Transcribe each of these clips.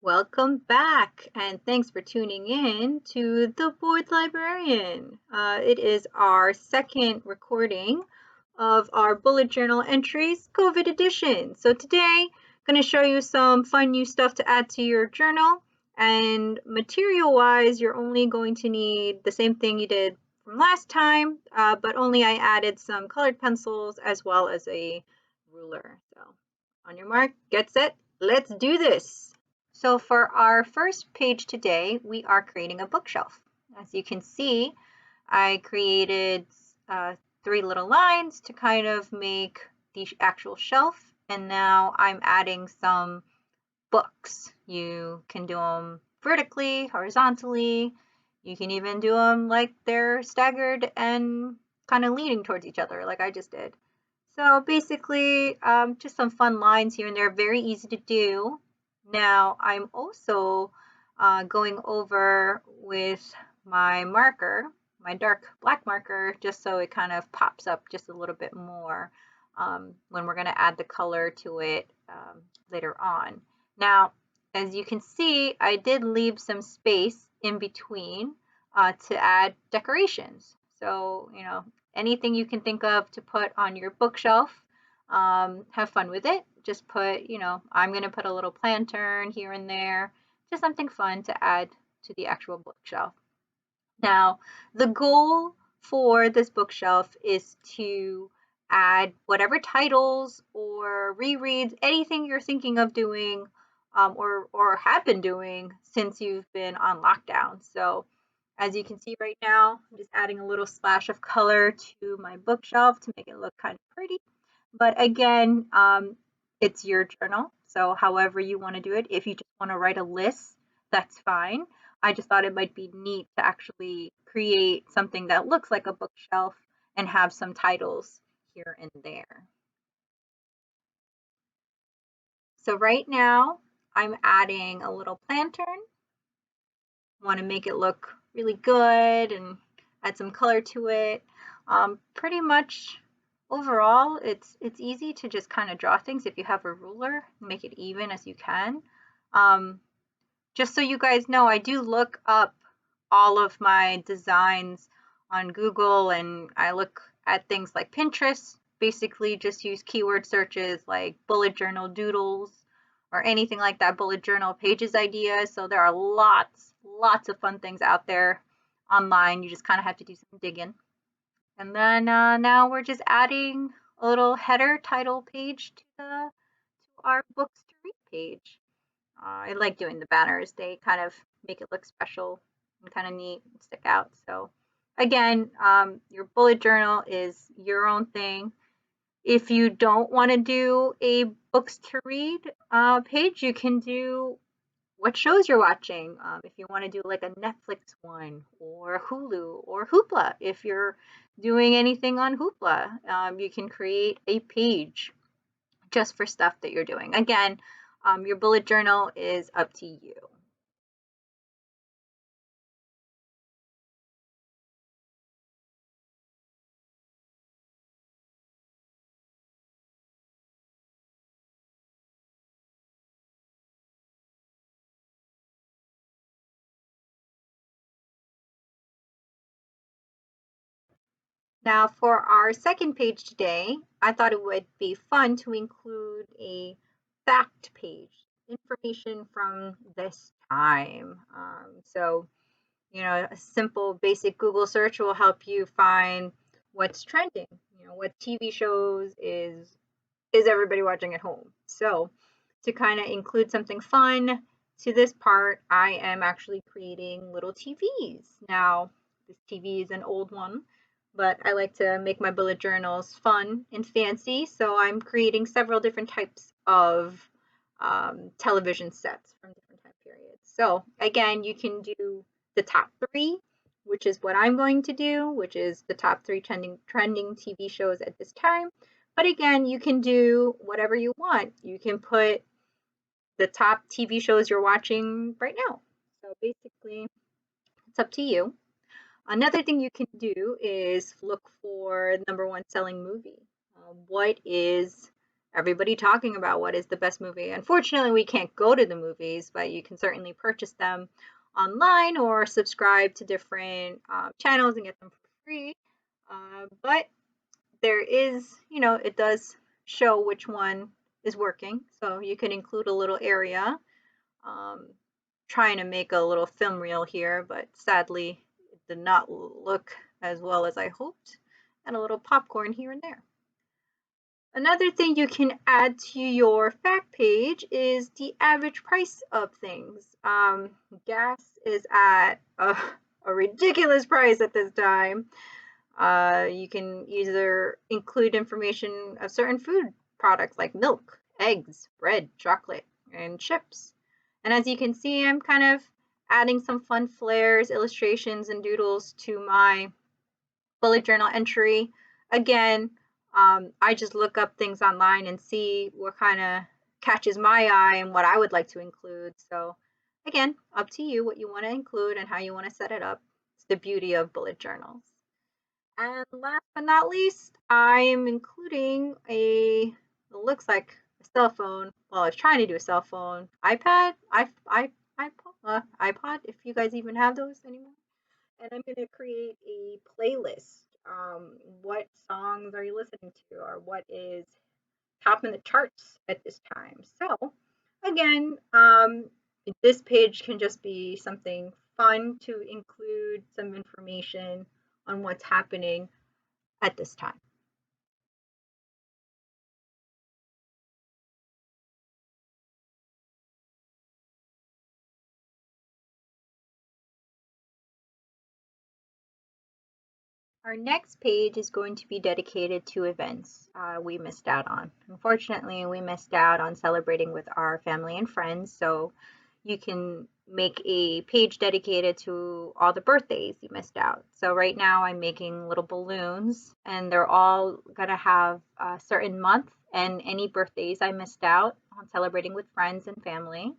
Welcome back, and thanks for tuning in to the Bored Librarian. It is our second recording of our bullet journal entries COVID edition. So today, I'm going to show you some fun new stuff to add to your journal. And material-wise, you're only going to need the same thing you did from last time, but only I added some colored pencils as well as a ruler. So on your mark, get set, let's do this. So for our first page today, we are creating a bookshelf. As you can see, I created 3 little lines to kind of make the actual shelf, and now I'm adding some books. You can do them vertically, horizontally. You can even do them like they're staggered and kind of leaning towards each other, like I just did. So basically, just some fun lines here and there, very easy to do. Now, I'm also going over with my marker, my dark black marker, just so it kind of pops up just a little bit more when we're going to add the color to it later on. Now, as you can see, I did leave some space in between to add decorations. So, anything you can think of to put on your bookshelf, have fun with it. Just put, I'm going to put a little lantern here and there, just something fun to add to the actual bookshelf. Now, the goal for this bookshelf is to add whatever titles or rereads, anything you're thinking of doing or have been doing since you've been on lockdown. So as you can see right now, I'm just adding a little splash of color to my bookshelf to make it look kind of pretty. But again, it's your journal. So however you want to do it, if you just want to write a list, that's fine. I just thought it might be neat to actually create something that looks like a bookshelf and have some titles here and there. So right now, I'm adding a little lantern. Want to make it look really good and add some color to it. Pretty much overall, it's easy to just kind of draw things if you have a ruler, make it even as you can. Just so you guys know, I do look up all of my designs on Google, and I look at things like Pinterest. Basically, just use keyword searches like bullet journal doodles or anything like that, bullet journal pages ideas. So there are lots of fun things out there online. You just kind of have to do some digging. And then now we're just adding a little header title page to our books to read page. I like doing the banners. They kind of make it look special and kind of neat and stick out. So again, your bullet journal is your own thing. If you don't want to do a books to read page, you can do what shows you're watching. If you want to do like a Netflix one or Hulu or Hoopla, if you're doing anything on Hoopla, you can create a page just for stuff that you're doing. Again, your bullet journal is up to you. Now for our second page today, I thought it would be fun to include a fact page, information from this time. So, a simple basic Google search will help you find what's trending. What TV shows is everybody watching at home. So to kind of include something fun to this part, I am actually creating little TVs. Now, this TV is an old one, but I like to make my bullet journals fun and fancy, so I'm creating several different types of television sets from different time periods. So again, you can do the top 3, which is what I'm going to do, which is the top 3 trending TV shows at this time. But again, you can do whatever you want. You can put the top TV shows you're watching right now. So basically, it's up to you. Another thing you can do is look for number 1 selling movie. What is everybody talking about what is the best movie. Unfortunately, we can't go to the movies, but you can certainly purchase them online or subscribe to different channels and get them for free. But there is, it does show which one is working. So you can include a little area. Um, Trying to make a little film reel here, but sadly it did not look as well as I hoped. And a little popcorn here and there. Another thing you can add to your fact page is the average price of things. Gas is at a ridiculous price at this time. You can either include information of certain food products like milk, eggs, bread, chocolate, and chips. And as you can see, I'm kind of adding some fun flares, illustrations, and doodles to my bullet journal entry. Again, I just look up things online and see what kind of catches my eye and what I would like to include. So again, up to you what you want to include and how you want to set it up. It's the beauty of bullet journals. And last but not least, I am including it looks like a cell phone. Well, I was trying to do a cell phone, iPad, iPod, if you guys even have those anymore. And I'm going to create a playlist. What songs are you listening to, or what is top in the charts at this time? So, again, this page can just be something fun to include some information on what's happening at this time. Our next page is going to be dedicated to events we missed out on. Unfortunately, we missed out on celebrating with our family and friends, so you can make a page dedicated to all the birthdays you missed out. So right now I'm making little balloons, and they're all going to have a certain month and any birthdays I missed out on celebrating with friends and family.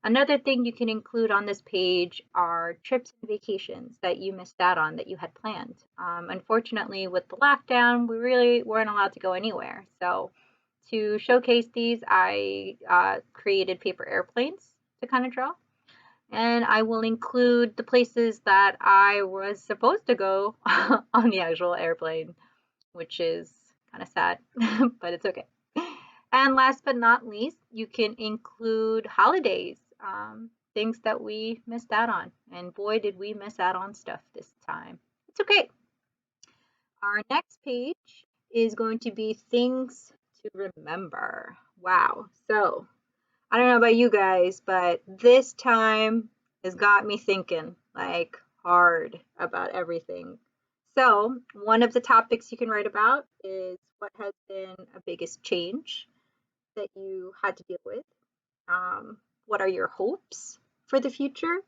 Another thing you can include on this page are trips and vacations that you missed out on that you had planned. Unfortunately, with the lockdown, we really weren't allowed to go anywhere. So, to showcase these, I created paper airplanes to kind of draw. And I will include the places that I was supposed to go on the actual airplane, which is kind of sad, but it's okay. And last but not least, you can include holidays, things that we missed out on. And boy, did we miss out on stuff this time. It's okay. Our next page is going to be things to remember. Wow. So I don't know about you guys, but this time has got me thinking like hard about everything. So, one of the topics you can write about is what has been a biggest change that you had to deal with. What are your hopes for the future?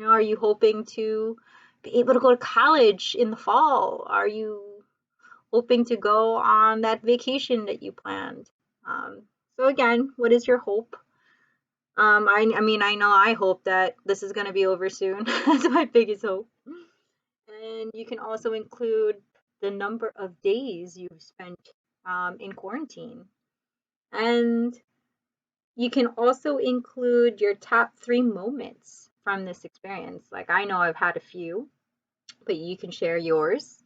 Are you hoping to be able to go to college in the fall? Are you hoping to go on that vacation that you planned? So, again, what is your hope? I mean, I know I hope that this is going to be over soon. That's my biggest hope. And you can also include the number of days you've spent in quarantine. And you can also include your top 3 moments from this experience. Like, I know I've had a few, but you can share yours.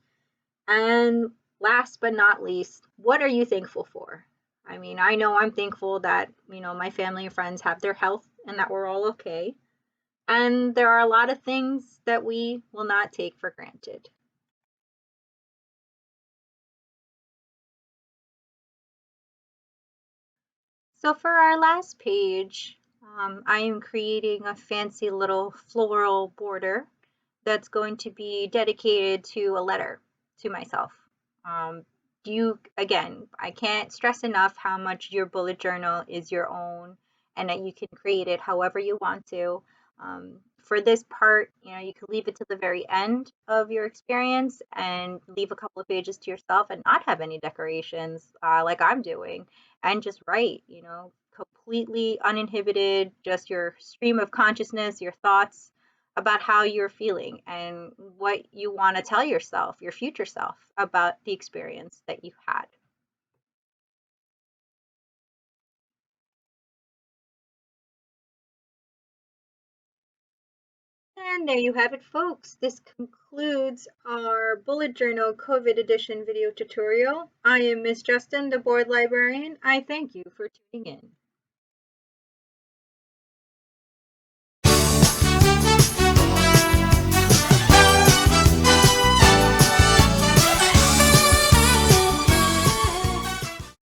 And last but not least, what are you thankful for? I mean, I know I'm thankful that, my family and friends have their health and that we're all okay. And there are a lot of things that we will not take for granted. So for our last page, I am creating a fancy little floral border that's going to be dedicated to a letter to myself. Um, again, I can't stress enough how much your bullet journal is your own and that you can create it however you want to. For this part, you can leave it to the very end of your experience and leave a couple of pages to yourself and not have any decorations like I'm doing and just write, completely uninhibited, just your stream of consciousness, your thoughts about how you're feeling and what you want to tell yourself, your future self, about the experience that you had. And there you have it, folks. This concludes our bullet journal COVID edition video tutorial. I am Miss Justin, the board librarian. I thank you for tuning in.